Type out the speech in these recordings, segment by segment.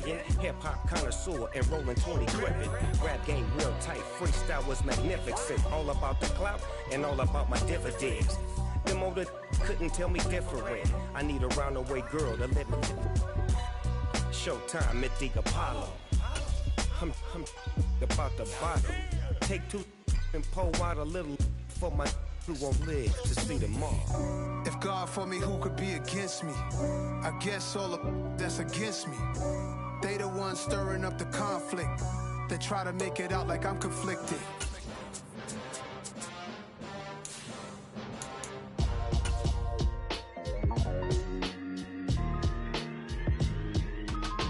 million. Hip-hop connoisseur and rolling 20 gripping. Rap game real tight, freestyle was magnificent. All about the clout and all about my dividends. Them older couldn't tell me different. I need a roundaway girl to let me. Showtime at the Apollo. I'm about the bottom. Take two and pour out a little for my who won't live to see tomorrow. If God for me, who could be against me? I guess all of that's against me. They the ones stirring up the conflict. They try to make it out like I'm conflicted.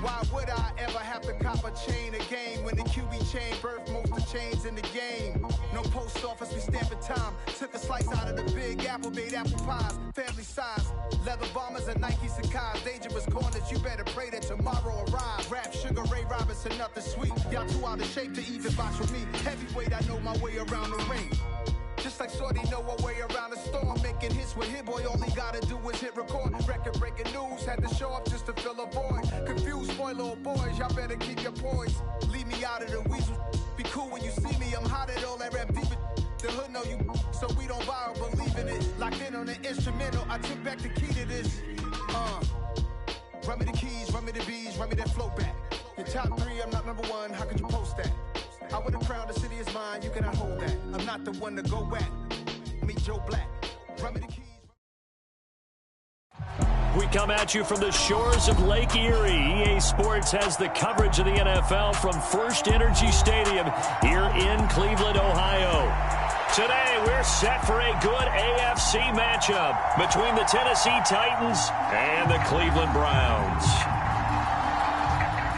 Why would I ever have to cop a chain again when the QB chain birthed most of the chains in the game? No post office, we stamping time. Took a slice out of the big apple, made apple pies, family size. Leather bombers and Nike Sacai's. Dangerous corners, you better pray that tomorrow arrives. Rap, Sugar Ray Robinson, nothing sweet. Y'all too out of shape to even box with me. Heavyweight, I know my way around the ring. Just like Shorty know her way around the storm. Making hits with Hit Boy, all he gotta do is hit record. Record breaking news, had to show up just to fill a void. Confused, spoiled little boys, y'all better keep your poise. Leave me out of the weasel. Be cool when you see me, I'm hot at all that rap deep. The hood know you, so we don't borrow, believe in it. Locked in on the instrumental, I took back the key to this. Run me the keys, run me the bees, run me that flow back. Your top three, I'm not number one, how could you post that? I would have crowned the city is mine, you cannot hold that. I'm not the one to go at. Meet Joe Black. Run me the keys. We come at you from the shores of Lake Erie. EA Sports has the coverage of the NFL from First Energy Stadium here in Cleveland, Ohio. Today, we're set for a good AFC matchup between the Tennessee Titans and the Cleveland Browns.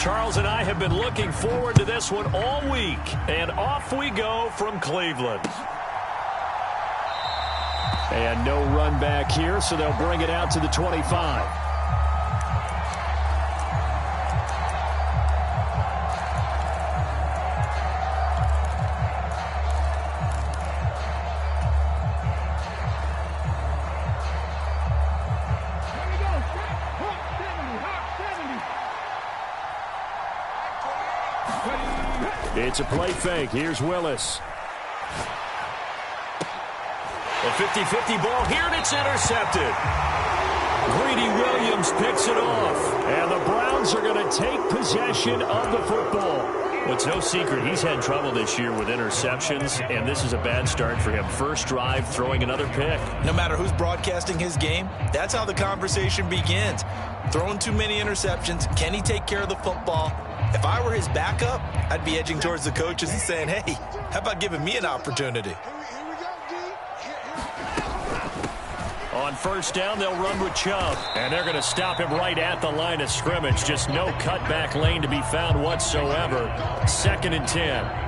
Charles and I have been looking forward to this one all week, and off we go from Cleveland. And no run back here, so they'll bring it out to the 25. It's a play fake. Here's Willis. A 50-50 ball here, and it's intercepted. Greedy Williams picks it off, and the Browns are going to take possession of the football. Well, it's no secret he's had trouble this year with interceptions, and this is a bad start for him. First drive, throwing another pick. No matter who's broadcasting his game, that's how the conversation begins. Throwing too many interceptions, can he take care of the football? If I were his backup, I'd be edging towards the coaches and saying, hey, how about giving me an opportunity? On first down, they'll run with Chubb, and they're going to stop him right at the line of scrimmage. Just no cutback lane to be found whatsoever. 2nd and 10.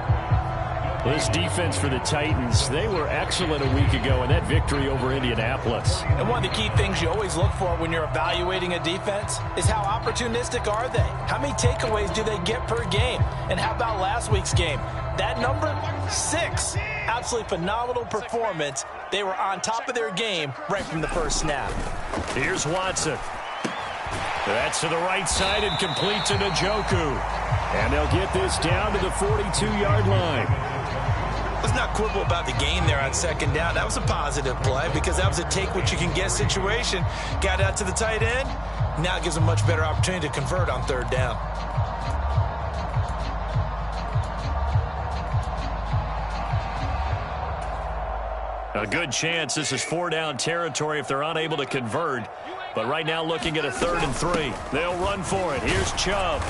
This defense for the Titans, they were excellent a week ago in that victory over Indianapolis. And one of the key things you always look for when you're evaluating a defense is how opportunistic are they? How many takeaways do they get per game? And how about last week's game? That number, 6. Absolutely phenomenal performance. They were on top of their game right from the first snap. Here's Watson. That's to the right side and complete to Njoku. And they'll get this down to the 42-yard line. Let's not quibble about the gain there on 2nd down. That was a positive play because that was a take-what-you-can-get situation. Got out to the tight end. Now it gives a much better opportunity to convert on 3rd down. A good chance this is 4-down territory if they're unable to convert. But right now looking at a 3rd and 3. They'll run for it. Here's Chubb.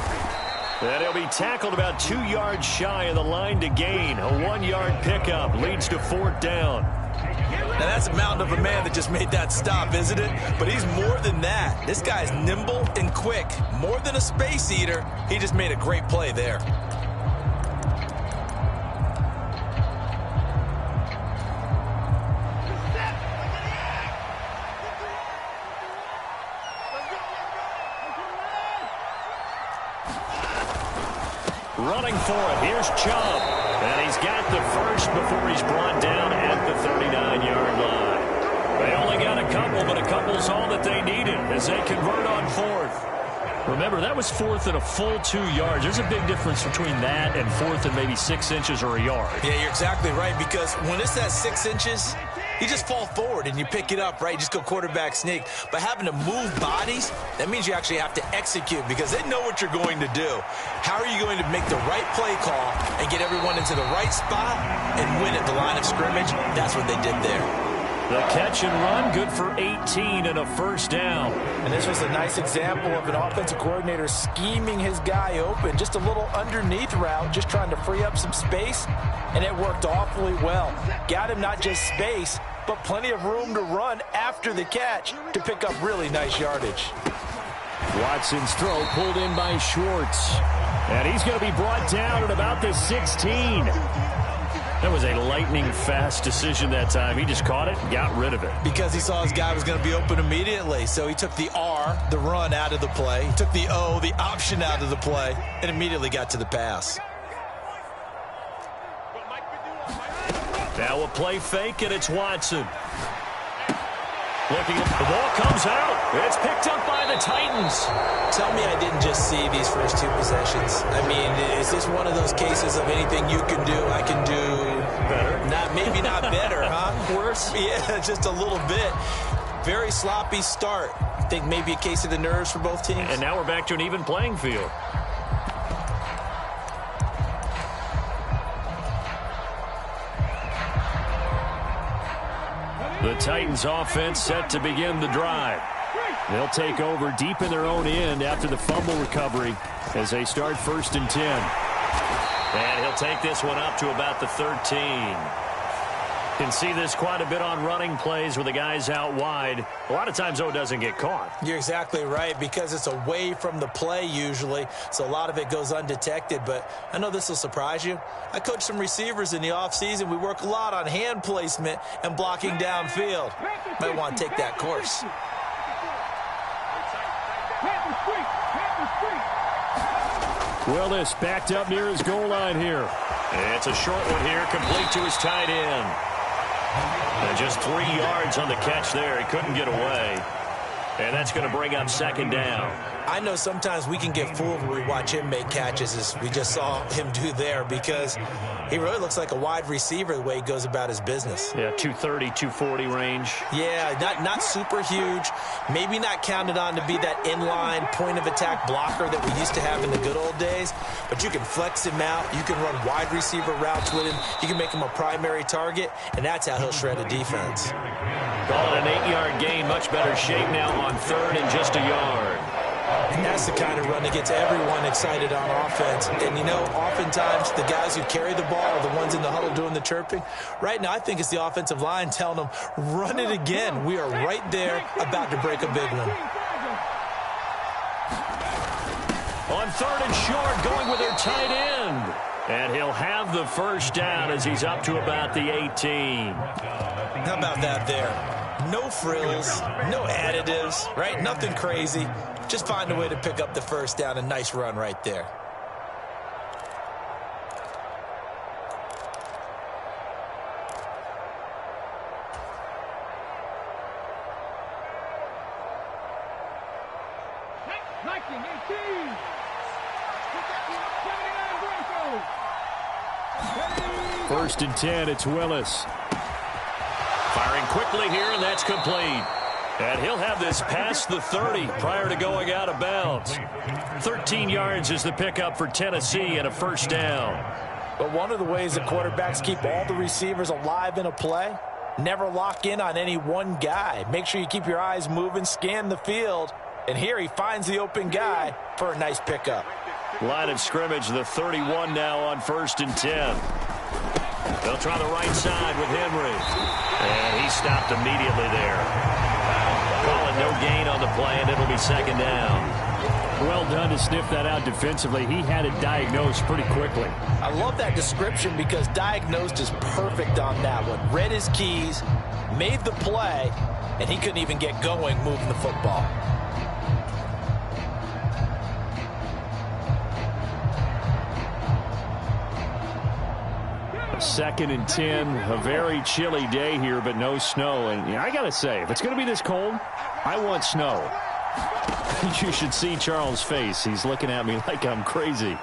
And he'll be tackled about 2 yards shy of the line to gain. A 1-yard pickup leads to 4th down. Now that's a mountain of a man that just made that stop, isn't it? But he's more than that. This guy's nimble and quick. More than a space eater. He just made a great play there. Running for it. Here's Chubb. And he's got the first before he's brought down at the 39-yard line. They only got a couple, but a couple's all that they needed as they convert on 4th. Remember, that was fourth and a full 2 yards. There's a big difference between that and fourth and maybe 6 inches or a yard. Yeah, you're exactly right, because when it's at 6 inches, you just fall forward and you pick it up, right? You just go quarterback sneak. But having to move bodies, that means you actually have to execute, because they know what you're going to do. How are you going to make the right play call and get everyone into the right spot and win at the line of scrimmage? That's what they did there. The catch and run, good for 18 and a first down. And this was a nice example of an offensive coordinator scheming his guy open. Just a little underneath route, just trying to free up some space, and it worked awfully well. Got him not just space, but plenty of room to run after the catch to pick up really nice yardage. Watson's throw pulled in by Schwartz. And he's going to be brought down at about the 16. That was a lightning-fast decision that time. He just caught it and got rid of it. Because he saw his guy was going to be open immediately. So he took the R, the run, out of the play. He took the O, the option, out of the play, and immediately got to the pass. Now a play fake, and it's Watson. Looking, the ball comes out. It's picked up by the Titans. Tell me I didn't just see these first 2 possessions. I mean, is this one of those cases of anything you can do, I can do better? Maybe not better, huh? Worse? Yeah, just a little bit. Very sloppy start. I think maybe a case of the nerves for both teams. And now we're back to an even playing field. The Titans offense set to begin the drive. They'll take over deep in their own end after the fumble recovery as they start 1st and 10. And he'll take this one up to about the 13. Can see this quite a bit on running plays with the guys out wide. A lot of times, though, it doesn't get caught. You're exactly right, because it's away from the play usually, so a lot of it goes undetected. But I know this will surprise you. I coach some receivers in the offseason. We work a lot on hand placement and blocking downfield. Might want to take that course. Willis backed up near his goal line here. It's a short one here, complete to his tight end. And just 3 yards on the catch there. He couldn't get away. And that's going to bring up 2nd down. I know sometimes we can get fooled when we watch him make catches, as we just saw him do there, because he really looks like a wide receiver the way he goes about his business. Yeah, 230, 240 range. Yeah, not super huge. Maybe not counted on to be that inline point-of-attack blocker that we used to have in the good old days, but you can flex him out. You can run wide receiver routes with him. You can make him a primary target, and that's how he'll shred a defense. Call it an 8-yard gain. Much better shape now on 3rd and just a yard. And that's the kind of run that gets everyone excited on offense. And, you know, oftentimes the guys who carry the ball are the ones in the huddle doing the chirping. Right now, I think it's the offensive line telling them, run it again. We are right there about to break a big one. On 3rd and short, going with their tight end. And he'll have the first down as he's up to about the 18. How about that there? No frills, no additives, right? Nothing crazy. Just find a way to pick up the first down. A nice run right there. First and 10, it's Willis. Firing quickly here, and that's complete. And he'll have this past the 30 prior to going out of bounds. 13 yards is the pickup for Tennessee and a first down. But one of the ways that quarterbacks keep all the receivers alive in a play, never lock in on any one guy. Make sure you keep your eyes moving, scan the field. And here he finds the open guy for a nice pickup. Line of scrimmage, the 31 now on 1st and 10. They'll try the right side with Henry. And he stopped immediately there. Call it no gain on the play, and it'll be 2nd down. Well done to sniff that out defensively. He had it diagnosed pretty quickly. I love that description because diagnosed is perfect on that one. Read his keys, made the play, and he couldn't even get going moving the football. Second and 10, a very chilly day here, but no snow. And I got to say, if it's going to be this cold, I want snow. You should see Charles' face. He's looking at me like I'm crazy.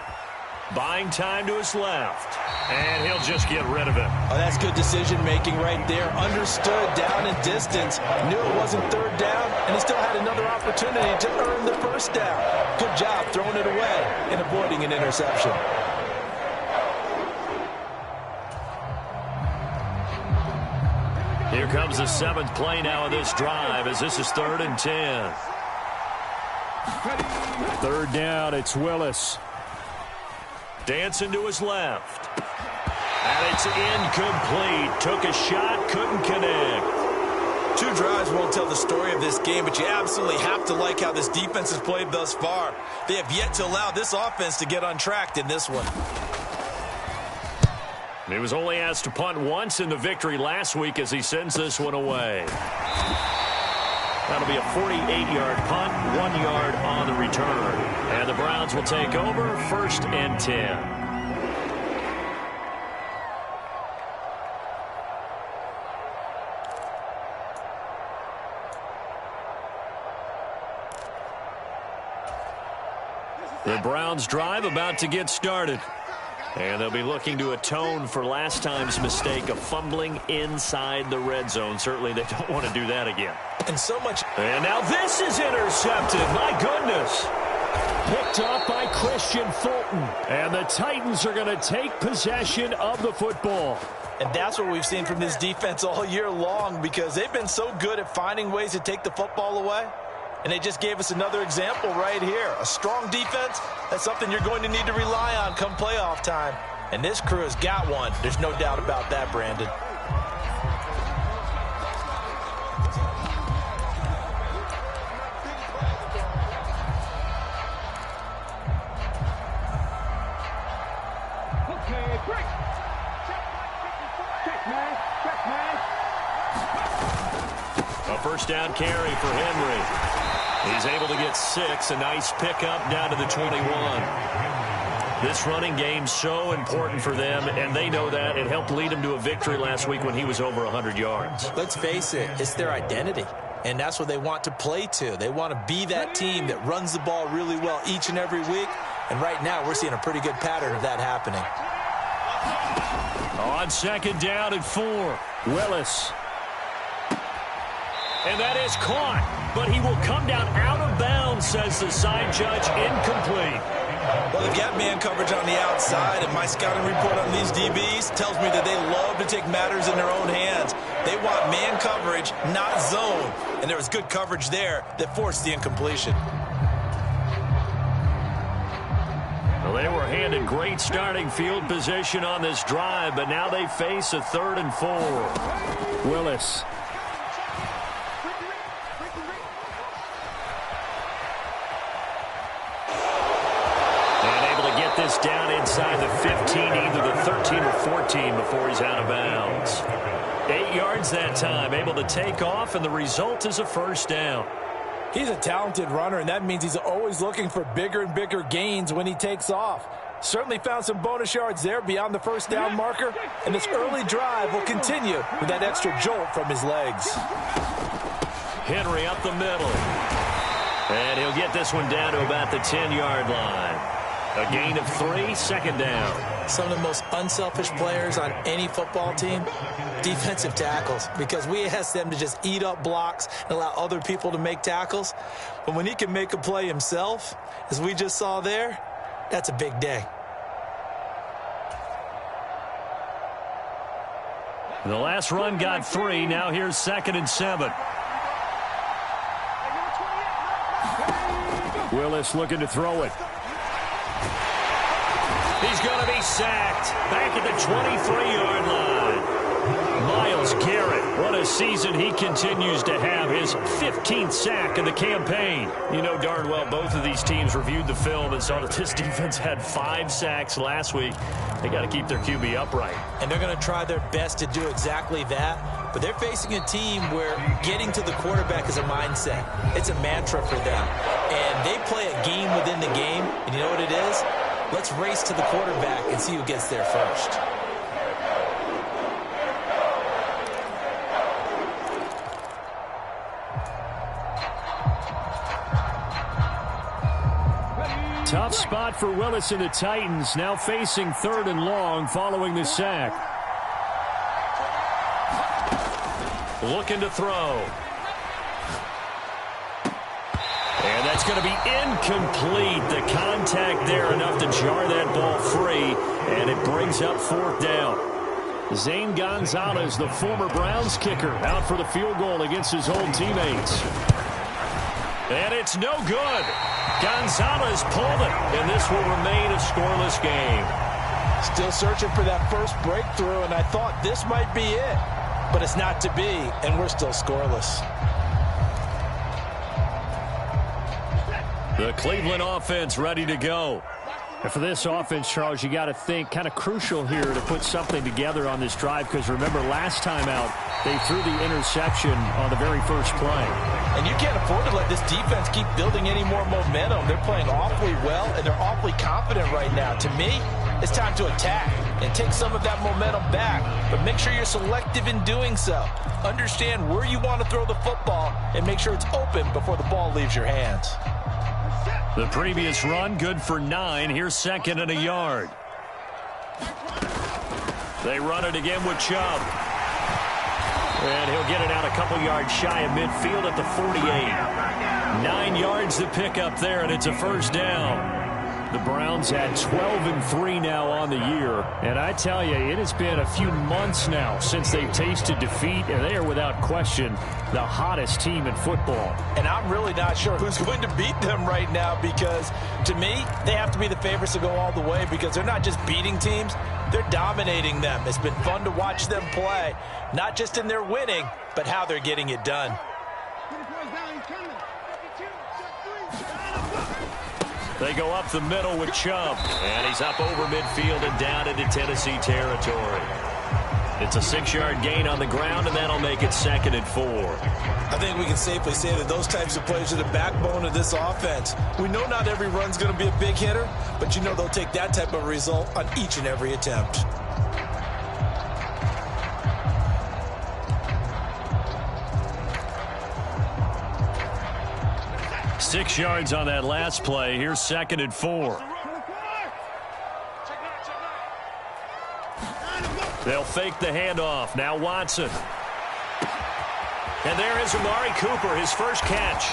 Buying time to his left. And he'll just get rid of it. Oh, that's good decision-making right there. Understood down and distance. Knew it wasn't third down, and he still had another opportunity to earn the first down. Good job throwing it away and avoiding an interception. Here comes the 7th play now of this drive as this is 3rd and 10. 3rd down, it's Willis. Dancing to his left. And it's incomplete. Took a shot, couldn't connect. 2 drives won't tell the story of this game, but you absolutely have to like how this defense has played thus far. They have yet to allow this offense to get untracked in this one. He was only asked to punt once in the victory last week as he sends this one away. That'll be a 48-yard punt, 1 yard on the return. And the Browns will take over 1st and 10. The Browns drive about to get started. And they'll be looking to atone for last time's mistake of fumbling inside the red zone. Certainly they don't want to do that again. And so much. And now this is intercepted. My goodness. Picked off by Christian Fulton. And the Titans are going to take possession of the football. And that's what we've seen from this defense all year long, because they've been so good at finding ways to take the football away. And they just gave us another example right here. A strong defense, that's something you're going to need to rely on come playoff time. And this crew has got one. There's no doubt about that, Brandon. Okay, break. A 1st down carry for Henry. He's able to get 6. A nice pickup down to the 21. This running game's so important for them, and they know that. It helped lead them to a victory last week when he was over 100 yards. Let's face it, it's their identity, and that's what they want to play to. They want to be that team that runs the ball really well each and every week, and right now we're seeing a pretty good pattern of that happening. On 2nd down and 4, Willis. And that is caught, but he will come down out of bounds, says the side judge. Incomplete. Well, they've got man coverage on the outside, and my scouting report on these DBs tells me that they love to take matters in their own hands. They want man coverage, not zone. And there was good coverage there that forced the incompletion. Well, they were handed great starting field position on this drive, but now they face a 3rd and 4. Willis. This down inside the 15, either the 13 or 14 before he's out of bounds. 8 yards that time, able to take off, and the result is a 1st down. He's a talented runner, and that means he's always looking for bigger and bigger gains when he takes off. Certainly found some bonus yards there beyond the 1st down marker, and this early drive will continue with that extra jolt from his legs. Henry up the middle. And he'll get this one down to about the 10-yard line. A gain of 3, 2nd down. Some of the most unselfish players on any football team, defensive tackles, because we ask them to just eat up blocks and allow other people to make tackles. But when he can make a play himself, as we just saw there, that's a big day. The last run got 3. Now here's 2nd and 7. Willis looking to throw it. He's going to be sacked back at the 23-yard line. Myles Garrett, what a season he continues to have. His 15th sack of the campaign. You know darn well both of these teams reviewed the film and saw that this defense had 5 sacks last week. They got to keep their QB upright. And they're going to try their best to do exactly that. But they're facing a team where getting to the quarterback is a mindset. It's a mantra for them. And they play a game within the game. And you know what it is? Let's race to the quarterback and see who gets there first. spot for Willis and the Titans, now facing 3rd and long following the sack. Looking to throw. And that's going to be incomplete. The contact there enough to jar that ball free, and it brings up 4th down. Zane Gonzalez, the former Browns kicker, out for the field goal against his old teammates. And it's no good. Gonzalez pulled it, and this will remain a scoreless game. Still searching for that first breakthrough, and I thought this might be it. But it's not to be, and we're still scoreless. The Cleveland offense ready to go. And for this offense, Charles, you got to think kind of crucial here to put something together on this drive, because remember last time out they threw the interception on the very first play. And you can't afford to let this defense keep building any more momentum. They're playing awfully well, and they're awfully confident right now. To me, it's time to attack and take some of that momentum back, but make sure you're selective in doing so. Understand where you want to throw the football and make sure it's open before the ball leaves your hands. The previous run, good for 9. Here's 2nd and a yard. They run it again with Chubb. And he'll get it out a couple yards shy of midfield at the 48. 9 yards to pick up there, and it's a 1st down. The Browns had 12-3 now on the year. And I tell you, it has been a few months now since they've tasted defeat, and they are without question the hottest team in football. And I'm really not sure who's going to beat them right now, because to me, they have to be the favorites to go all the way, because they're not just beating teams, they're dominating them. It's been fun to watch them play, not just in their winning, but how they're getting it done. They go up the middle with Chubb, and he's up over midfield and down into Tennessee territory. It's a 6-yard gain on the ground, and that'll make it 2nd and 4. I think we can safely say that those types of plays are the backbone of this offense. We know not every run's going to be a big hitter, but you know they'll take that type of result on each and every attempt. Six yards on that last play. Here's 2nd and 4. They'll fake the handoff. Now Watson. And there is Amari Cooper, his first catch.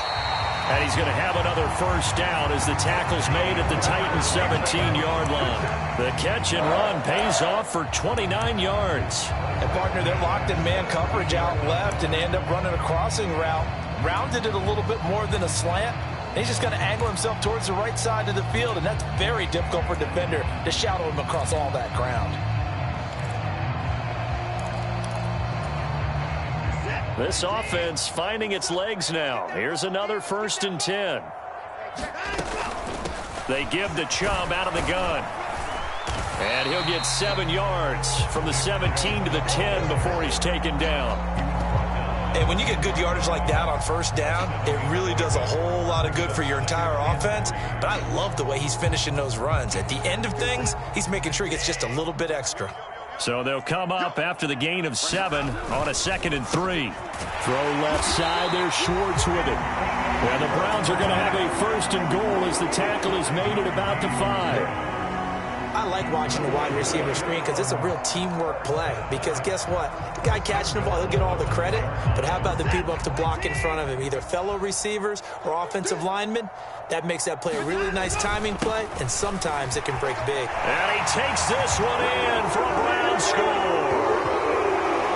And he's going to have another 1st down as the tackle's made at the Titans' 17-yard line. The catch and run pays off for 29 yards. And partner, they're locked in man coverage out left, and they end up running a crossing route. Rounded it a little bit more than a slant. He's just going to angle himself towards the right side of the field, and that's very difficult for a defender to shadow him across all that ground. This offense finding its legs now. Here's another 1st and 10. They give to Chubb out of the gun. And he'll get 7 yards from the 17 to the 10 before he's taken down. And when you get good yardage like that on 1st down, it really does a whole lot of good for your entire offense. But I love the way he's finishing those runs. At the end of things, he's making sure he gets just a little bit extra. So they'll come up after the gain of 7 on a 2nd and 3. Throw left side, there's Schwartz with it. And the Browns are going to have a 1st and goal as the tackle is made at about the 5. I like watching the wide receiver screen because it's a real teamwork play. Because guess what? The guy catching the ball, he'll get all the credit. But how about the people up to block in front of him, either fellow receivers or offensive linemen? That makes that play a really nice timing play, and sometimes it can break big. And he takes this one in for a Browns score.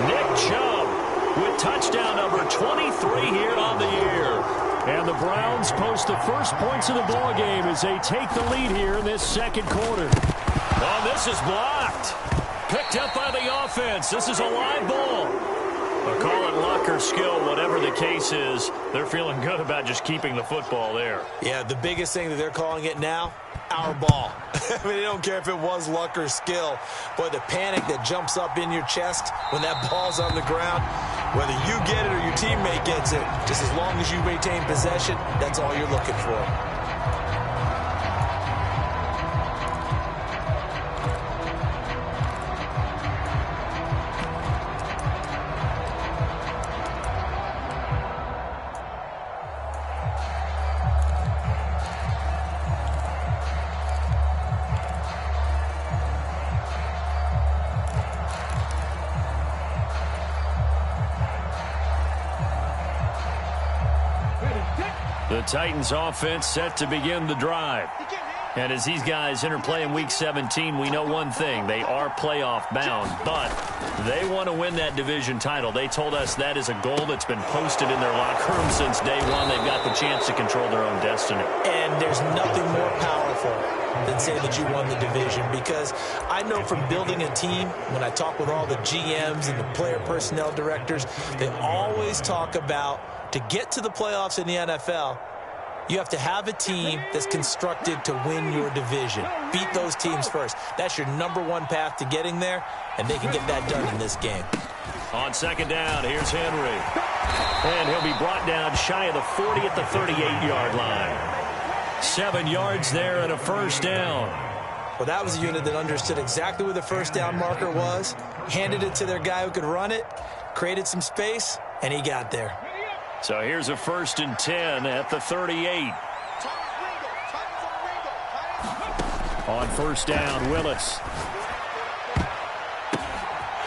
Nick Chubb with touchdown number 23 here on the year. And the Browns post the first points of the ball game as they take the lead here in this 2nd quarter. Oh, this is blocked. Picked up by the offense. This is a live ball. They'll call it luck or skill, whatever the case is. They're feeling good about just keeping the football there. Yeah, the biggest thing that they're calling it now, our ball. I mean, they don't care if it was luck or skill. Boy, the panic that jumps up in your chest when that ball's on the ground, whether you get it or your teammate gets it, just as long as you maintain possession, that's all you're looking for. The Titans offense set to begin the drive. And as these guys interplay in Week 17, we know one thing. They are playoff bound, but they want to win that division title. They told us that is a goal that's been posted in their locker room since day one. They've got the chance to control their own destiny. And there's nothing more powerful than say that you won the division, because I know from building a team, when I talk with all the GMs and the player personnel directors, they always talk about, to get to the playoffs in the NFL, you have to have a team that's constructed to win your division. Beat those teams first. That's your #1 path to getting there, and they can get that done in this game. On second down, here's Henry. And he'll be brought down shy of the 40 at the 38-yard line. 7 yards there and a first down. Well, that was a unit that understood exactly where the first down marker was, handed it to their guy who could run it, created some space, and he got there. So here's a 1st and 10 at the 38. On first down, Willis.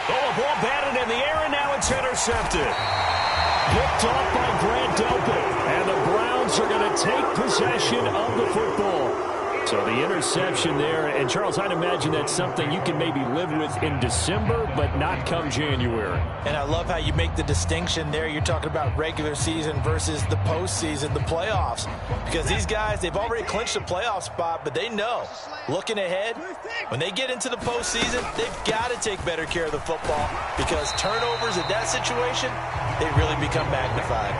Oh, a ball batted in the air, and now it's intercepted. Picked off by Grant Delpit. And the Browns are going to take possession of the football. So the interception there, and Charles, I'd imagine that's something you can maybe live with in December, but not come January. And I love how you make the distinction there. You're talking about regular season versus the postseason, the playoffs. Because these guys, they've already clinched a playoff spot, but they know, looking ahead, when they get into the postseason, they've got to take better care of the football, because turnovers in that situation, they really become magnified.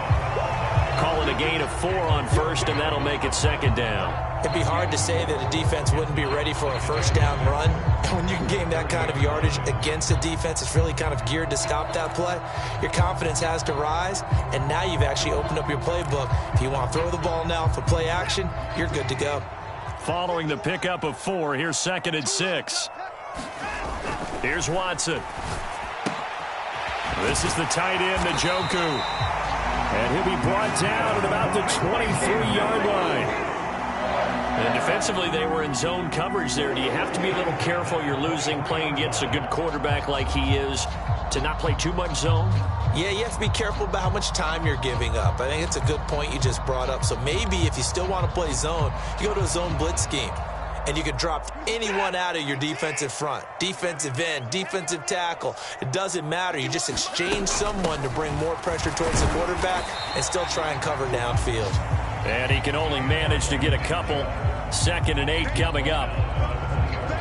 Call it a gain of 4 on first, and that'll make it second down. It'd be hard to say that a defense wouldn't be ready for a first down run. When you can gain that kind of yardage against a defense, it's really kind of geared to stop that play. Your confidence has to rise, and now you've actually opened up your playbook. If you want to throw the ball now for play action, you're good to go. Following the pickup of 4, here's 2nd and 6. Here's Watson. This is the tight end, Njoku. And he'll be brought down at about the 23-yard line. And defensively, they were in zone coverage there. Do you have to be a little careful? You're losing, playing against a good quarterback like he is, to not play too much zone? Yeah, you have to be careful about how much time you're giving up. I think it's a good point you just brought up. So maybe if you still want to play zone, you go to a zone blitz scheme. And you can drop anyone out of your defensive front. Defensive end, defensive tackle. It doesn't matter. You just exchange someone to bring more pressure towards the quarterback and still try and cover downfield. And he can only manage to get a couple. 2nd and 8 coming up.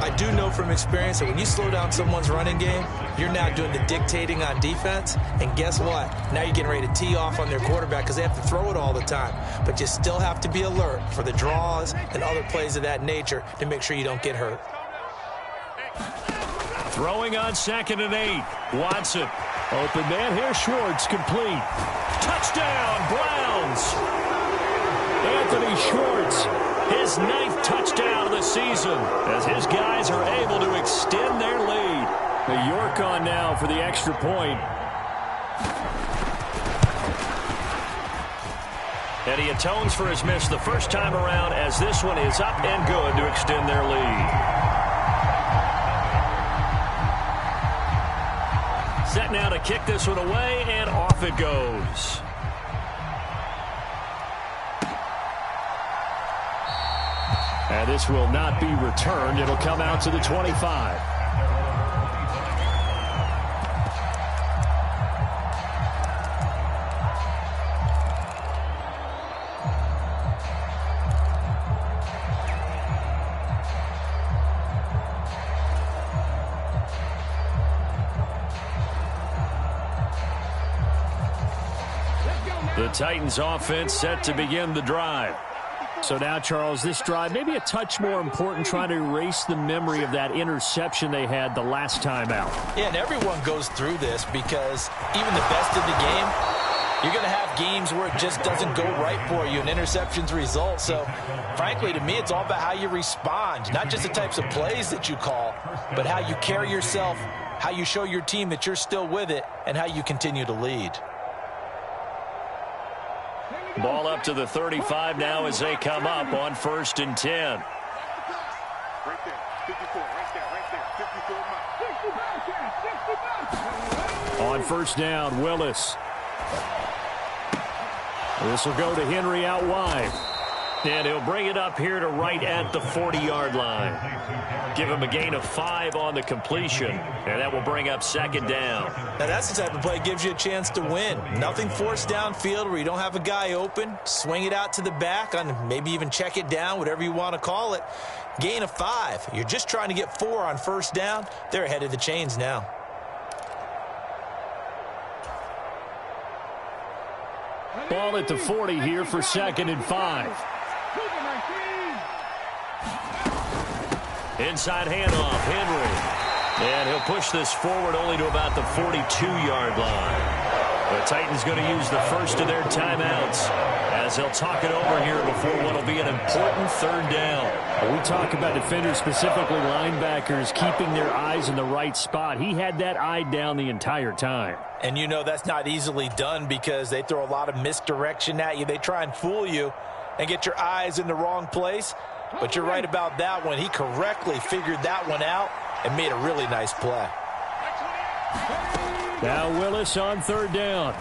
I do know from experience that when you slow down someone's running game, you're now doing the dictating on defense. And guess what? Now you're getting ready to tee off on their quarterback because they have to throw it all the time. But you still have to be alert for the draws and other plays of that nature to make sure you don't get hurt. Throwing on 2nd and 8. Watson. Open man here. Schwartz complete. Touchdown, Browns. Anthony Schwartz. His 9th touchdown of the season as his guys are able to extend their lead. The York on now for the extra point. And he atones for his miss the first time around as this one is up and good to extend their lead. Set now to kick this one away, and off it goes. And this will not be returned. It'll come out to the 25. The Titans offense set to begin the drive. So now, Charles, this drive maybe a touch more important, trying to erase the memory of that interception they had the last time out. Yeah, and everyone goes through this because even the best in the game, you're going to have games where it just doesn't go right for you and interceptions result. So, frankly, to me, it's all about how you respond, not just the types of plays that you call, but how you carry yourself, how you show your team that you're still with it, and how you continue to lead. Ball up to the 35 now as they come up on 1st and 10. Right there, 54, right there, 54. On first down, Willis. This will go to Henry out wide. And he'll bring it up here to right at the 40-yard line. Give him a gain of 5 on the completion, and that will bring up second down. Now that's the type of play that gives you a chance to win. Nothing forced downfield where you don't have a guy open. Swing it out to the back, on maybe even check it down, whatever you want to call it. Gain of 5. You're just trying to get 4 on first down. They're ahead of the chains now. Ball at the 40 here for 2nd and 5. Inside handoff, Henry. And he'll push this forward only to about the 42-yard line. The Titans going to use the first of their timeouts as they'll talk it over here before what will be an important third down. We talk about defenders, specifically linebackers, keeping their eyes in the right spot. He had that eye down the entire time. And you know that's not easily done because they throw a lot of misdirection at you. They try and fool you and get your eyes in the wrong place. But you're right about that one. He correctly figured that one out and made a really nice play. Now Willis on third down.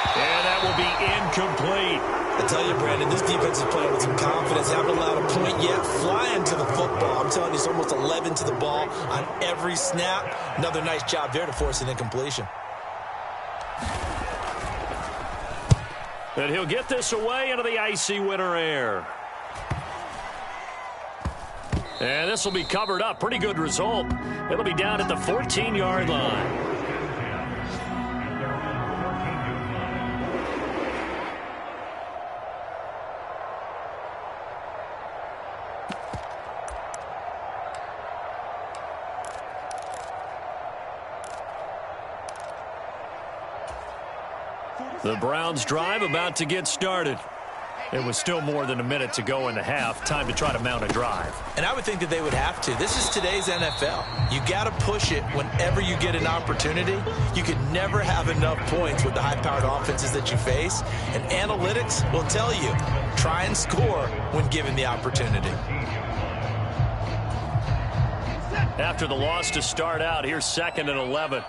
And that will be incomplete. I tell you, Brandon, this defense is playing with some confidence. Haven't allowed a point yet. Flying to the football. I'm telling you, it's almost 11 to the ball on every snap. Another nice job there to force an incompletion. And he'll get this away into the icy winter air. And this will be covered up. Pretty good result. It'll be down at the 14-yard line. The Browns drive about to get started. It was still more than a minute to go in the half. Time to try to mount a drive. And I would think that they would have to. This is today's NFL. You got to push it whenever you get an opportunity. You can never have enough points with the high-powered offenses that you face. And analytics will tell you, try and score when given the opportunity. After the loss to start out, here's 2nd and 11.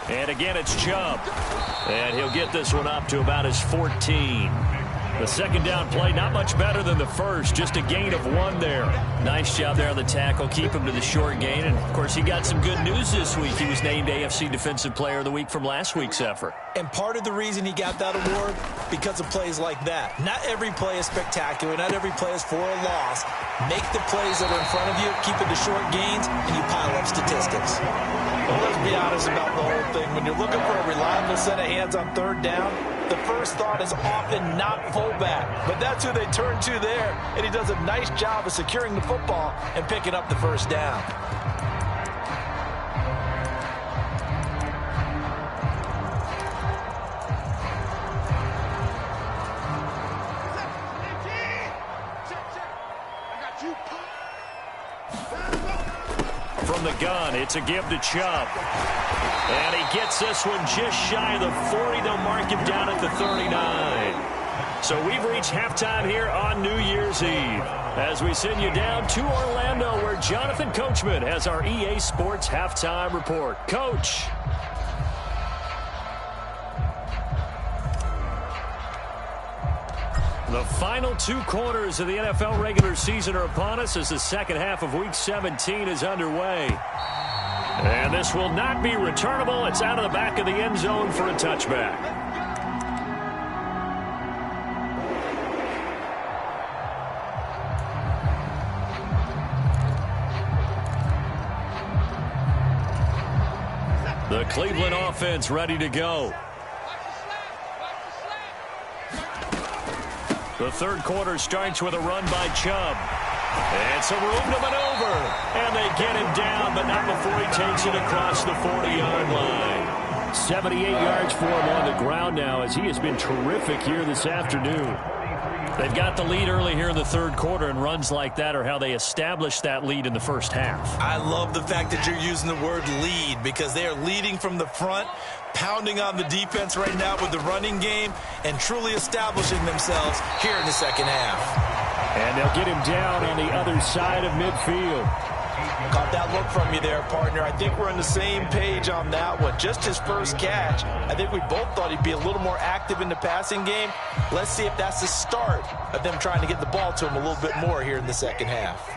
And again, it's Chubb. And he'll get this one up to about his 14. The second down play, not much better than the first. Just a gain of 1 there. Nice job there on the tackle. Keep him to the short gain. And, of course, he got some good news this week. He was named AFC Defensive Player of the Week from last week's effort. And part of the reason he got that award, because of plays like that. Not every play is spectacular. Not every play is for a loss. Make the plays that are in front of you, keep it to short gains, and you pile up statistics. Well, let's be honest about the whole thing. When you're looking for a reliable set of hands on third down, the first thought is often not fullback. But that's who they turn to there, and he does a nice job of securing the football and picking up the first down. From the gun, it's a give to Chubb. And he gets this one just shy of the 40. They'll mark him down at the 39. So we've reached halftime here on New Year's Eve as we send you down to Orlando where Jonathan Coachman has our EA Sports Halftime Report. Coach. The final 2 quarters of the NFL regular season are upon us as the second half of Week 17 is underway. And this will not be returnable. It's out of the back of the end zone for a touchback. The Cleveland offense ready to go. The third quarter starts with a run by Chubb. And some room to maneuver. And they get him down, but not before he takes it across the 40-yard line. 78 yards for him on the ground now as he has been terrific here this afternoon. They've got the lead early here in the third quarter, and runs like that are how they established that lead in the first half. I love the fact that you're using the word lead because they are leading from the front, pounding on the defense right now with the running game, and truly establishing themselves here in the second half. And they'll get him down on the other side of midfield. Caught that look from you there, partner. I think we're on the same page on that one. Just his first catch. I think we both thought he'd be a little more active in the passing game. Let's see if that's the start of them trying to get the ball to him a little bit more here in the second half.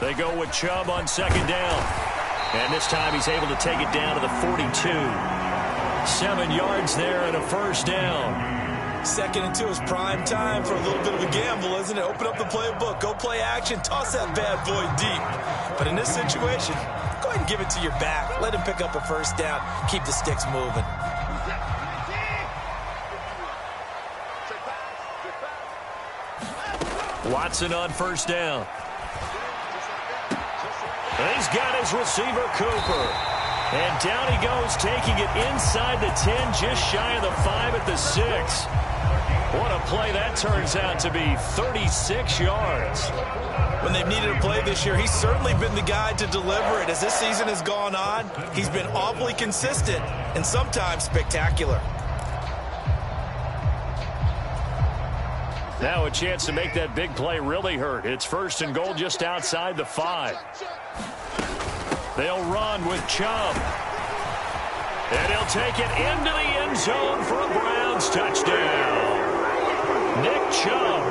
They go with Chubb on second down. And this time he's able to take it down to the 42. 7 yards there and a first down. 2nd and 2 is prime time for a little bit of a gamble, isn't it? Open up the playbook, go play action, toss that bad boy deep. But in this situation, go ahead and give it to your back. Let him pick up a first down. Keep the sticks moving. Watson on first down. He's got his receiver, Cooper. And down he goes, taking it inside the 10, just shy of the 5 at the 6. What a play that turns out to be, 36 yards. When they've needed a play this year, he's certainly been the guy to deliver it. As this season has gone on, he's been awfully consistent and sometimes spectacular. Now a chance to make that big play really hurt. It's 1st and goal just outside the 5. They'll run with Chubb. And he'll take it into the end zone for a Browns touchdown. Nick Chubb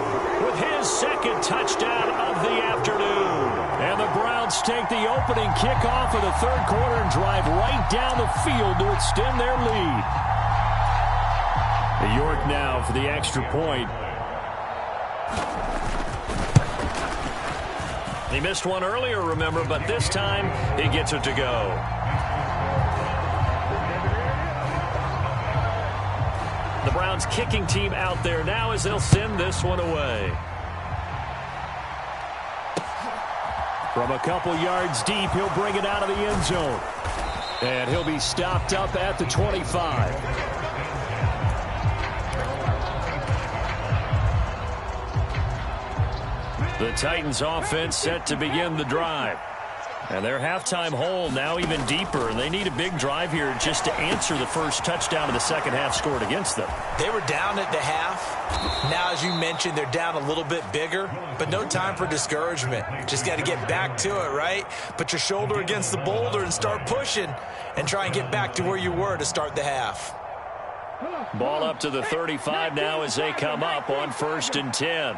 with his 2nd touchdown of the afternoon. And the Browns take the opening kickoff of the 3rd quarter and drive right down the field to extend their lead. York now for the extra point. He missed one earlier, remember, but this time he gets it to go. The Browns kicking team out there now as they'll send this one away. From a couple yards deep, he'll bring it out of the end zone. And he'll be stopped up at the 25. The Titans offense set to begin the drive. And their halftime hole now even deeper. And they need a big drive here just to answer the first touchdown of the second half scored against them. They were down at the half. Now, as you mentioned, they're down a little bit bigger. But no time for discouragement. Just got to get back to it, right? Put your shoulder against the boulder and start pushing. And try and get back to where you were to start the half. Ball up to the 35 now as they come up on 1st and 10.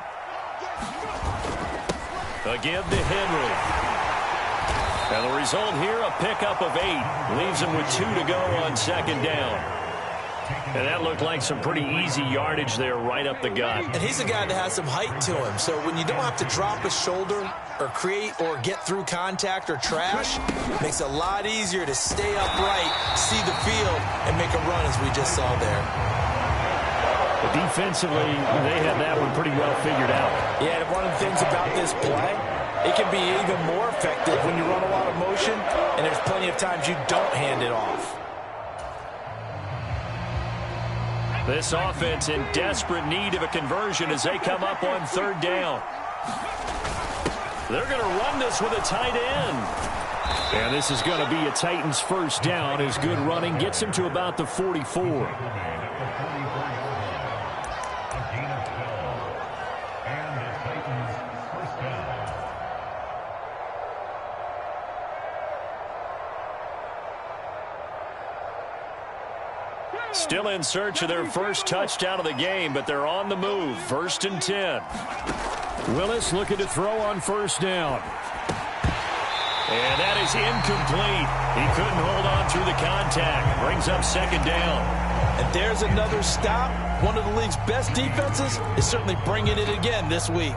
Again to Henry. And the result here, a pickup of 8. Leaves him with 2 to go on second down. And that looked like some pretty easy yardage there right up the gut. And he's a guy that has some height to him. So when you don't have to drop a shoulder or create or get through contact or trash, makes it a lot easier to stay upright, see the field, and make a run as we just saw there. Defensively, they had that one pretty well figured out. Yeah, and one of the things about this play, it can be even more effective when you run a lot of motion, and there's plenty of times you don't hand it off. This offense in desperate need of a conversion as they come up on 3rd down. They're going to run this with a tight end. And this is going to be a Titans first down as good running gets him to about the 44. Still in search of their first touchdown of the game, but they're on the move. 1st and 10. Willis looking to throw on 1st down. And that is incomplete. He couldn't hold on through the contact. Brings up 2nd down. And there's another stop. One of the league's best defenses is certainly bringing it again this week.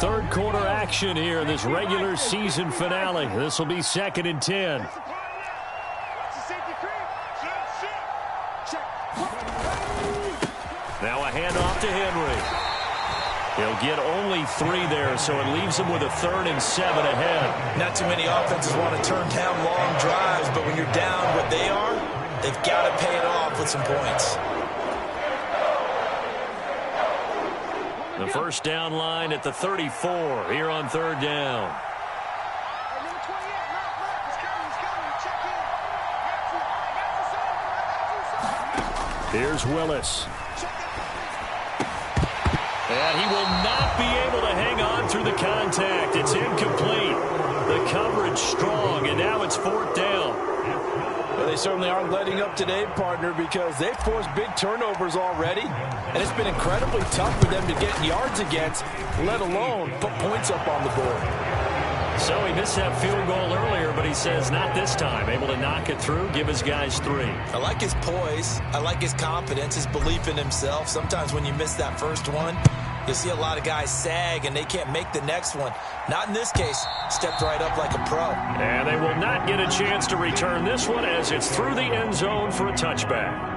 Third quarter action here in this regular season finale. This will be 2nd and 10. Now a handoff to Henry. He'll get only 3 there, so it leaves him with a 3rd and 7 ahead. Not too many offenses want to turn down long drives, but when you're down what they are, they've got to pay it off with some points. The first down line at the 34 here on 3rd down. Here's Willis. And he will not be able to hang on through the contact. It's incomplete. The coverage strong, and now it's 4th down. Well, they certainly aren't letting up today, partner, because they've forced big turnovers already, and it's been incredibly tough for them to get yards against, let alone put points up on the board. So he missed that field goal earlier, but he says not this time. Able to knock it through, give his guys 3. I like his poise. I like his confidence, his belief in himself. Sometimes when you miss that first one, you'll see a lot of guys sag and they can't make the next one. Not in this case. Stepped right up like a pro. And they will not get a chance to return this one as it's through the end zone for a touchback.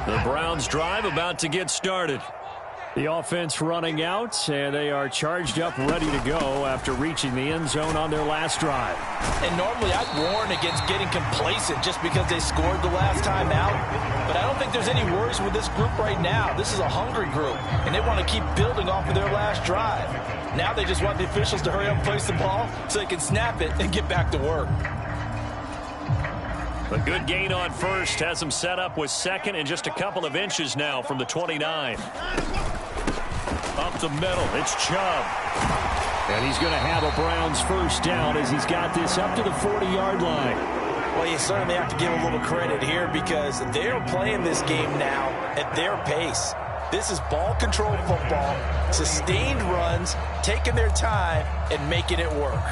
The Browns drive about to get started. The offense running out, and they are charged up, ready to go after reaching the end zone on their last drive. And normally I'd warn against getting complacent just because they scored the last time out. But I don't think there's any worries with this group right now. This is a hungry group, and they want to keep building off of their last drive. Now they just want the officials to hurry up and place the ball so they can snap it and get back to work. A good gain on first has them set up with 2nd and just a couple of inches now from the 29. Up the middle, it's Chubb. And he's going to have a Browns first down as he's got this up to the 40-yard line. Well, you certainly have to give a little credit here because they're playing this game now at their pace. This is ball control football, sustained runs, taking their time and making it work.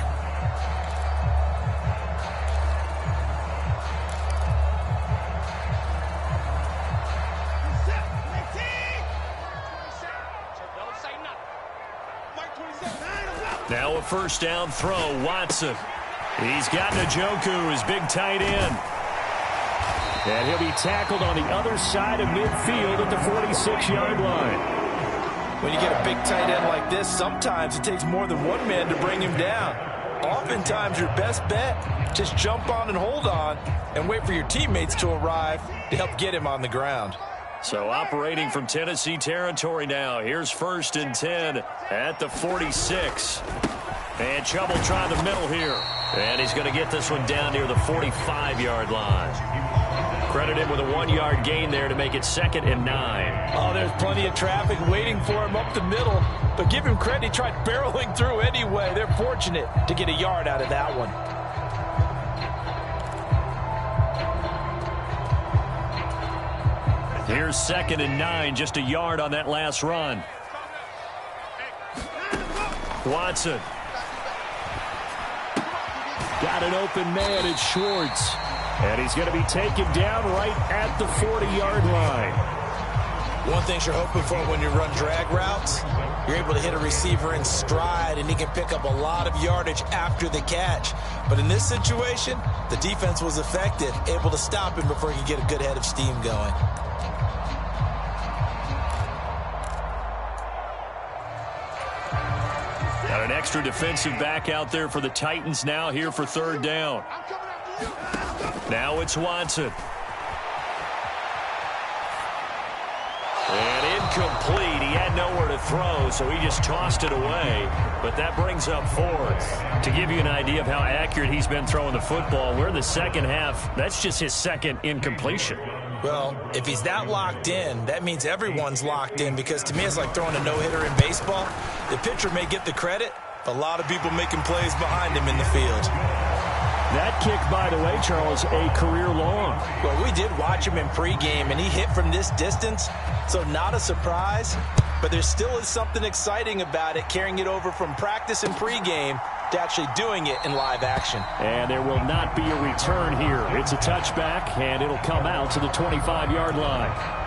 Now a first down throw, Watson. He's got Njoku, his big tight end. And he'll be tackled on the other side of midfield at the 46-yard line. When you get a big tight end like this, sometimes it takes more than one man to bring him down. Oftentimes your best bet, just jump on and hold on and wait for your teammates to arrive to help get him on the ground. So operating from Tennessee territory now. Here's 1st and 10 at the 46. And Chubb will try the middle here. And he's going to get this one down near the 45-yard line. Credit him with a 1-yard gain there to make it 2nd and 9. Oh, there's plenty of traffic waiting for him up the middle. But give him credit, he tried barreling through anyway. They're fortunate to get a yard out of that one. Here's 2nd and 9, just a yard on that last run. Watson. Got an open man, it's Schwartz. And he's going to be taken down right at the 40-yard line. One thing you're hoping for when you run drag routes, you're able to hit a receiver in stride, and he can pick up a lot of yardage after the catch. But in this situation, the defense was effective, able to stop him before he could get a good head of steam going. Got an extra defensive back out there for the Titans now here for 3rd down. Now it's Watson. And incomplete. He had nowhere to throw, so he just tossed it away. But that brings up 4th. To give you an idea of how accurate he's been throwing the football, we're in the second half. That's just his 2nd incompletion. Well, if he's that locked in, that means everyone's locked in, because to me it's like throwing a no-hitter in baseball. The pitcher may get the credit, but a lot of people making plays behind him in the field. That kick, by the way, Charles, a career long. Well, we did watch him in pregame, and he hit from this distance, so not a surprise. But there still is something exciting about it, carrying it over from practice and pregame to actually doing it in live action. And there will not be a return here. It's a touchback, and it'll come out to the 25-yard line.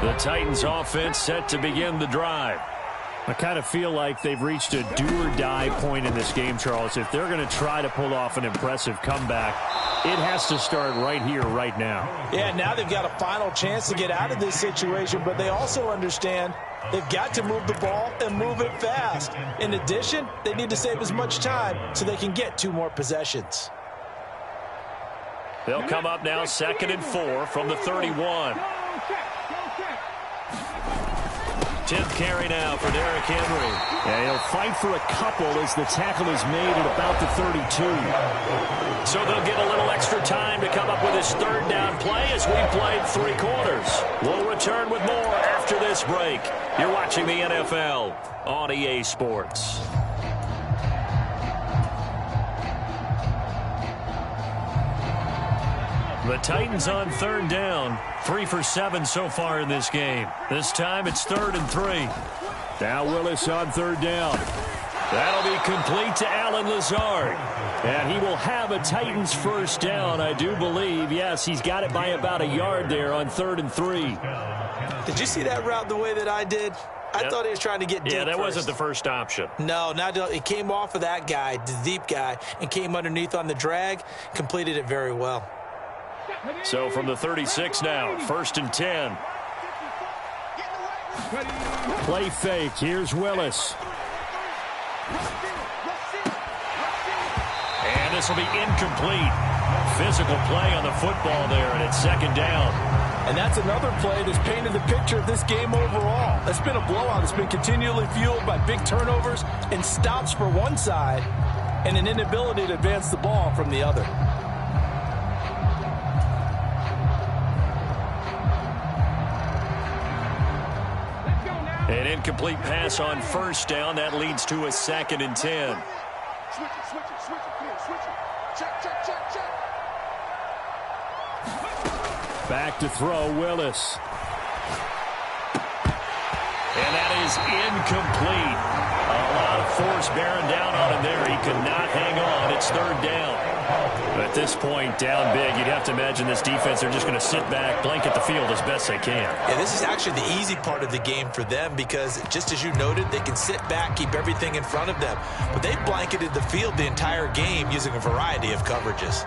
The Titans offense set to begin the drive. I kind of feel like they've reached a do-or-die point in this game, Charles. If they're going to try to pull off an impressive comeback, it has to start right here, right now. Yeah, now they've got a final chance to get out of this situation, but they also understand They've got to move the ball and move it fast. In addition, they need to save as much time so they can get 2 more possessions. They'll come up now 2nd and 4 from the 31. 10th carry now for Derrick Henry. And he'll fight for a couple as the tackle is made at about the 32. So they'll get a little extra time to come up with his 3rd down play as we played 3 quarters. We'll return with more after this break. You're watching the NFL on EA Sports. The Titans on 3rd down. 3 for 7 so far in this game. This time it's 3rd and 3. Now Willis on 3rd down. That'll be complete to Allen Lazard. And he will have a Titans 1st down, I do believe. Yes, he's got it by about a yard there on 3rd and 3. Did you see that route the way that I did? I thought he was trying to get deep. Yeah, that first. wasn't the first option. No, it came off of that guy, the deep guy, and came underneath on the drag. Completed it very well. So from the 36 now, 1st and 10. Play fake. Here's Willis. And this will be incomplete. Physical play on the football there, and it's 2nd down. And that's another play that's painted the picture of this game overall. It's been a blowout. It's been continually fueled by big turnovers and stops for one side and an inability to advance the ball from the other. An incomplete pass on 1st down. That leads to a 2nd and 10. Switch it. Check. Back to throw, Willis. And that is incomplete. A lot of force bearing down on him there. He could not hang on. It's 3rd down. But at this point, down big, you'd have to imagine this defense, they're just going to sit back, blanket the field as best they can. Yeah, this is actually the easy part of the game for them because, just as you noted, they can sit back, keep everything in front of them. But they've blanketed the field the entire game using a variety of coverages.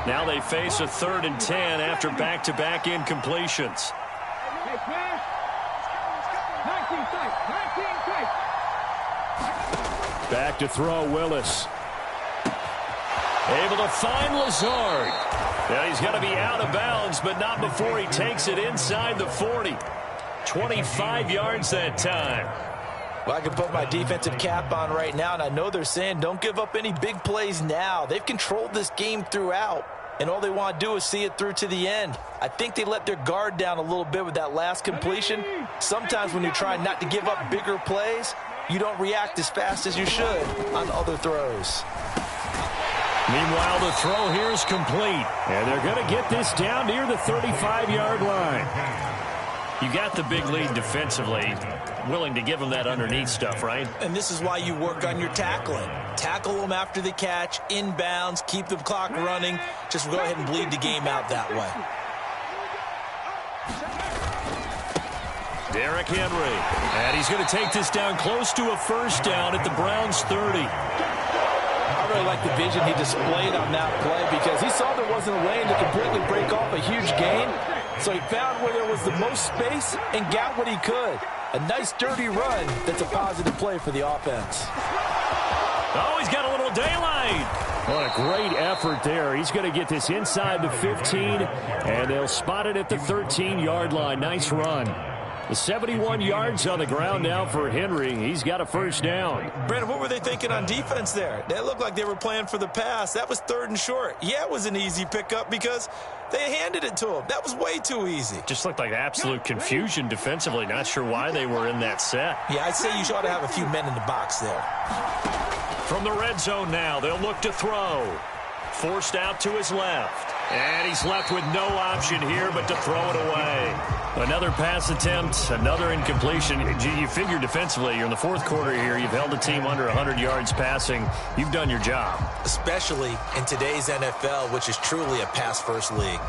Now they face a 3rd and 10 after back-to-back incompletions. Back to throw, Willis. Able to find Lazard. Now he's going to be out of bounds, but not before he takes it inside the 40. 25 yards that time. Well, I can put my defensive cap on right now, and I know they're saying don't give up any big plays now. They've controlled this game throughout, and all they want to do is see it through to the end. I think they let their guard down a little bit with that last completion. Sometimes when you're trying not to give up bigger plays, you don't react as fast as you should on other throws. Meanwhile, the throw here is complete. And they're going to get this down near the 35-yard line. You got the big lead defensively. Willing to give them that underneath stuff, right? And this is why you work on your tackling. Tackle them after the catch, inbounds, keep the clock running. Just go ahead and bleed the game out that way. Derrick Henry. And he's going to take this down close to a 1st down at the Browns' 30. I really like the vision he displayed on that play because he saw there wasn't a lane to completely break off a huge gain. So he found where there was the most space and got what he could. A nice dirty run that's a positive play for the offense. Oh, he's got a little daylight. What a great effort there. He's going to get this inside the 15, and they'll spot it at the 13-yard line. Nice run. The 71 yards on the ground now for Henry. He's got a 1st down. Brandon, what were they thinking on defense there? They looked like they were playing for the pass. That was 3rd and short. Yeah, it was an easy pickup because they handed it to him. That was way too easy. Just looked like absolute confusion defensively. Not sure why they were in that set. Yeah, I'd say you ought to have a few men in the box there. From the red zone now, they'll look to throw. Forced out to his left. And he's left with no option here but to throw it away. Another pass attempt, another incompletion. You figure defensively, you're in the 4th quarter here. You've held a team under 100 yards passing. You've done your job. Especially in today's NFL, which is truly a pass-first league.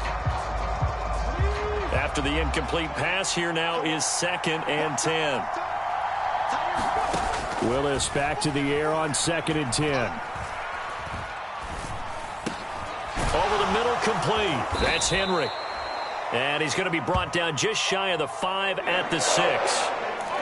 After the incomplete pass, here now is 2nd and 10. Willis back to the air on 2nd and 10. complete. That's Henry. And he's going to be brought down just shy of the 5 at the 6.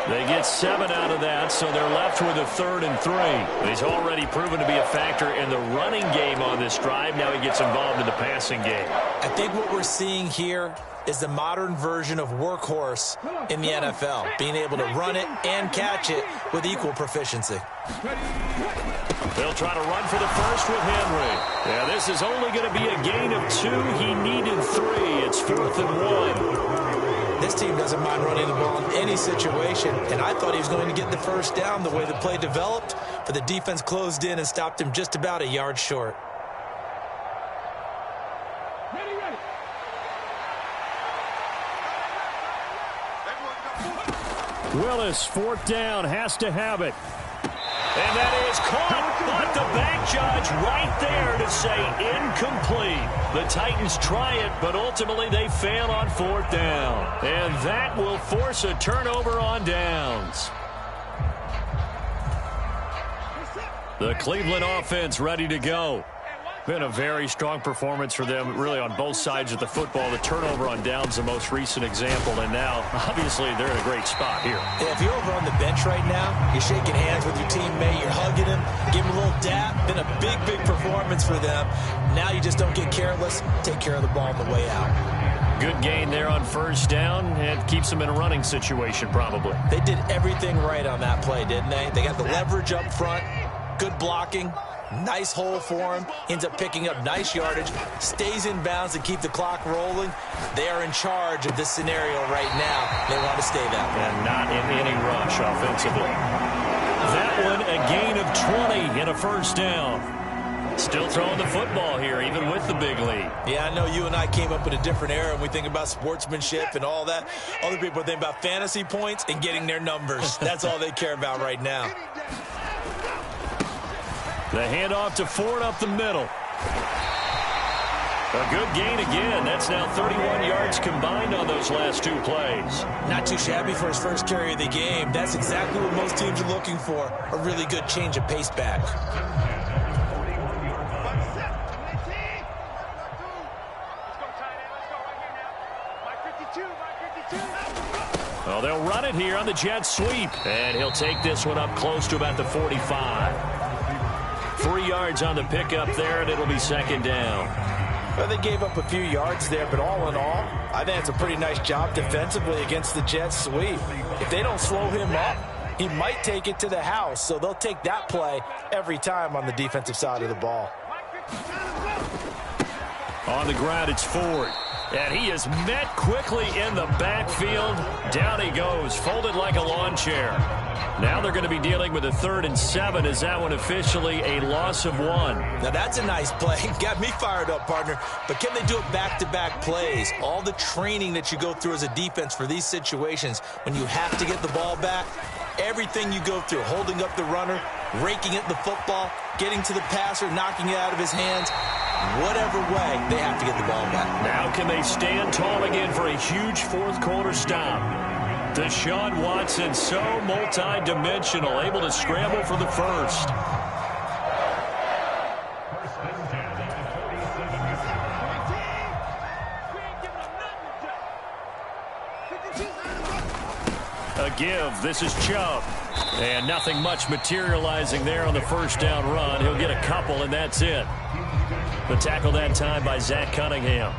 They get 7 out of that, so they're left with a 3rd and 3. He's already proven to be a factor in the running game on this drive. Now he gets involved in the passing game. I think what we're seeing here is the modern version of workhorse in the NFL, being able to run it and catch it with equal proficiency. They'll try to run for the first with Henry. Yeah, this is only going to be a gain of 2. He needed 3. It's 4th and 1. This team doesn't mind running the ball in any situation, and I thought he was going to get the first down the way the play developed, but the defense closed in and stopped him just about a yard short. Willis, 4th down, has to have it. And that is caught, but the back judge right there to say incomplete. The Titans try it, but ultimately they fail on 4th down. And that will force a turnover on downs. The Cleveland offense ready to go. Been a very strong performance for them, really, on both sides of the football. The turnover on downs, the most recent example, and now, obviously, they're in a great spot here. Yeah, if you're over on the bench right now, you're shaking hands with your teammate, you're hugging him, give him a little dap. Been a big, big performance for them. Now you just don't get careless. Take care of the ball on the way out. Good gain there on 1st down, and keeps them in a running situation, probably. They did everything right on that play, didn't they? They got the leverage up front, good blocking. Nice hole for him. Ends up picking up nice yardage. Stays in bounds to keep the clock rolling. They are in charge of this scenario right now. They want to stay that way. And not in any rush offensively. That one, a gain of 20 and a 1st down. Still throwing the football here, even with the big lead. Yeah, I know you and I came up in a different era, and we think about sportsmanship and all that. Other people think about fantasy points and getting their numbers. That's all they care about right now. The handoff to Ford up the middle. A good gain again. That's now 31 yards combined on those last 2 plays. Not too shabby for his first carry of the game. That's exactly what most teams are looking for. A really good change of pace back. Well, they'll run it here on the jet sweep. And he'll take this one up close to about the 45. 3 yards on the pickup there, and it'll be 2nd down. Well, they gave up a few yards there, but all in all, I think it's a pretty nice job defensively against the jet sweep. If they don't slow him up, he might take it to the house, so they'll take that play every time on the defensive side of the ball. On the ground, it's Ford. And he is met quickly in the backfield. Down he goes, folded like a lawn chair. Now they're going to be dealing with a 3rd and 7. Is that one officially a loss of 1? Now that's a nice play. Got me fired up, partner. But can they do it back-to-back plays? All the training that you go through as a defense for these situations, when you have to get the ball back, everything you go through, holding up the runner, raking at the football, getting to the passer, knocking it out of his hands, whatever way, they have to get the ball back. Now can they stand tall again for a huge 4th quarter stop? Deshaun Watson, so multi-dimensional, able to scramble for the first. A give. This is Chubb. And nothing much materializing there on the 1st down run. He'll get a couple, and that's it. The tackle that time by Zach Cunningham.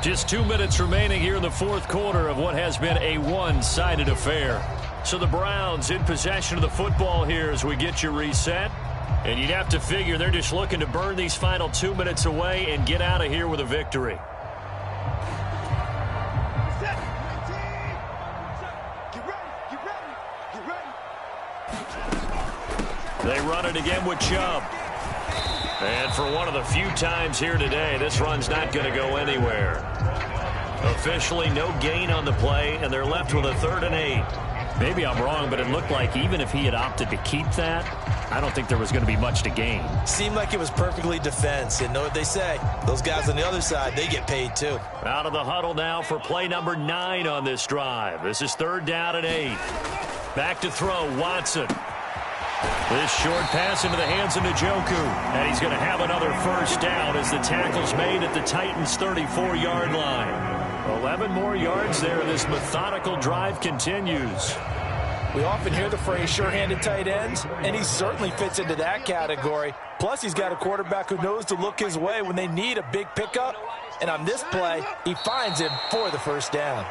Just 2 minutes remaining here in the 4th quarter of what has been a one-sided affair. So the Browns in possession of the football here as we get you reset. And you'd have to figure they're just looking to burn these final 2 minutes away and get out of here with a victory. They run it again with Chubb. And for one of the few times here today, this run's not going to go anywhere. Officially no gain on the play, and they're left with a 3rd and 8. Maybe I'm wrong, but it looked like even if he had opted to keep that, I don't think there was going to be much to gain. Seemed like it was perfectly defense, and know what they say. Those guys on the other side, they get paid too. Out of the huddle now for play number 9 on this drive. This is 3rd down and 8. Back to throw, Watson. This short pass into the hands of Njoku. And he's going to have another first down as the tackle's made at the Titans' 34-yard line. 11 more yards there. This methodical drive continues. We often hear the phrase sure-handed tight ends, and he certainly fits into that category. Plus, he's got a quarterback who knows to look his way when they need a big pickup. And on this play, he finds him for the first down.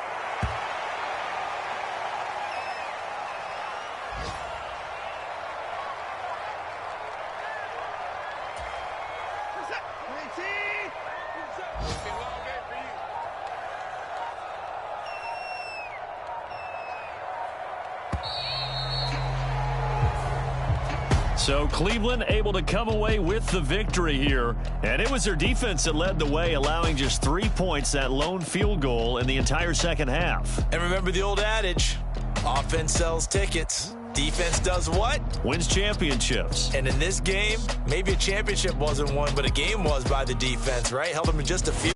So Cleveland able to come away with the victory here. And it was their defense that led the way, allowing just 3 points, that lone field goal in the entire second half. And remember the old adage, offense sells tickets. Defense does what? Wins championships. And in this game, maybe a championship wasn't won, but a game was by the defense, right? Held them in just a few.